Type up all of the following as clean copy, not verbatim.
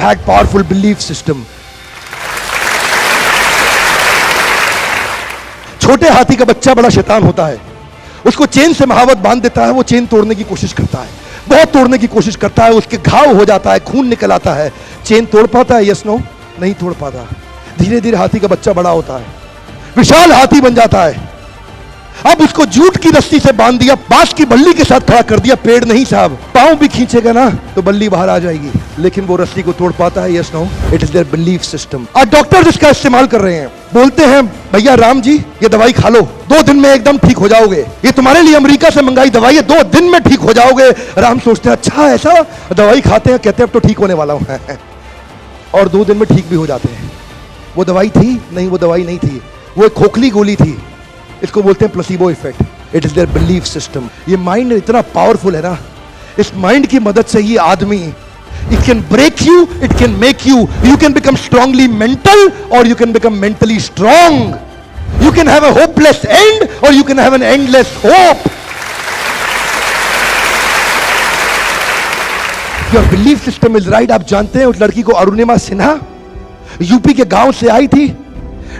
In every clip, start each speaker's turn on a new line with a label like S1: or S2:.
S1: had powerful belief system. छोटे हाथी का बच्चा बड़ा शैतान होता है, उसको चेन से महावत बांध देता है, वो चेन तोड़ने की कोशिश करता है, बहुत तोड़ने की कोशिश करता है, उसके घाव हो जाता है, खून निकल आता है। चेन तोड़ पाता है? Yes no? नहीं तोड़ पाता। धीरे धीरे हाथी का बच्चा बड़ा होता है, विशाल हाथी बन जाता है। अब उसको जूट की रस्सी से बांध दिया, बांस की बल्ली के साथ खड़ा कर दिया। पेड़ नहीं साहब, पांव भी खींचेगा ना तो बल्ली बाहर आ जाएगी, लेकिन वो रस्सी को तोड़ पाता है? Yes no? It is there belief system. आज डॉक्टर इसका इस्तेमाल कर रहे हैं, बोलते हैं भैया राम जी ये दवाई खा लो, 2 दिन में एकदम ठीक हो जाओगे, ये तुम्हारे लिए अमेरिका से मंगाई दवाई है, 2 दिन में ठीक हो जाओगे। राम सोचते हैं अच्छा ऐसा, दवाई खाते हैं, कहते हैं अब तो ठीक होने वाला हूं और 2 दिन में ठीक भी हो जाते हैं। वो दवाई थी? नहीं, वो दवाई नहीं थी, वो एक खोखली गोली थी। इसको बोलते हैं placebo effect. It is there belief system. ये माइंड इतना पावरफुल है ना, इस माइंड की मदद से ये आदमी, it can break you, it can make you, you can become strongly mental और you can become mentally strong. You can have a hopeless end और you can have an endless hope. Your belief system is right. आप जानते हैं उस लड़की को, Arunima Sinha, UP के गांव से आई थी,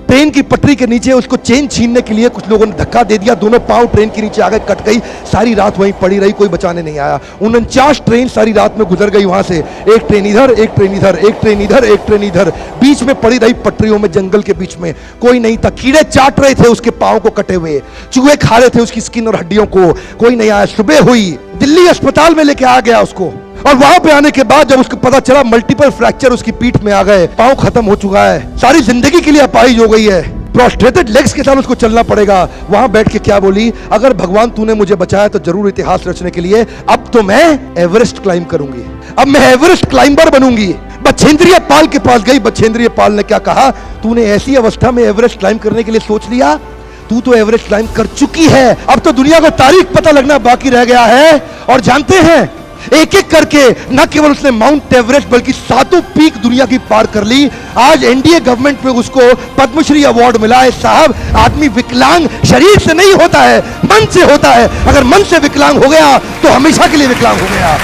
S1: ट्रेन की पटरी के नीचे उसको चेन छीनने के लिए कुछ लोगों ने धक्का दे दिया, दोनों पांव ट्रेन के नीचे आ गए, कट गई, सारी रात वहीं पड़ी रही, कोई बचाने नहीं आया। 49 ट्रेन सारी रात में गुजर गई वहां से, एक ट्रेन इधर, एक ट्रेन इधर, एक ट्रेन इधर, एक ट्रेन इधर, बीच में पड़ी रही पटरियों में, जंगल के बीच में, कोई नहीं था। कीड़े चाट रहे थे उसके पांव को कटे हुए, चूहे खा रहे थे उसकी स्किन और हड्डियों को, कोई नहीं आया। सुबह हुई, दिल्ली अस्पताल में लेके आ गया उसको, और वहां पे आने के बाद जब उसको पता चला मल्टीपल फ्रैक्चर उसकी पीठ में आ गए, पांव खत्म हो चुका है, सारी जिंदगी के लिए अपाहिज हो गई है, प्रोस्ट्रेटेड लेग्स के साथ उसको चलना पड़ेगा। वहां बैठ के क्या बोली? अगर भगवान तूने मुझे बचाया तो जरूर इतिहास रचने के लिए, अब तो मैं एवरेस्ट क्लाइम करूंगी, अब मैं एवरेस्ट क्लाइंबर बनूंगी। बछेंद्रिय पाल के पास गई, बछेंद्रिय पाल ने क्या कहा? तूने ऐसी अवस्था में एवरेस्ट क्लाइम करने के लिए सोच लिया, तू तो एवरेस्ट क्लाइम कर चुकी है, अब तो दुनिया को तारीख पता लगना बाकी रह गया है। और जानते हैं, एक एक करके न केवल उसने माउंट एवरेस्ट बल्कि 7 पीक दुनिया की पार कर ली। आज एनडीए गवर्नमेंट में उसको पद्मश्री अवार्ड मिला है। साहब, आदमी विकलांग शरीर से नहीं होता है, मन से होता है। अगर मन से विकलांग हो गया तो हमेशा के लिए विकलांग हो गया।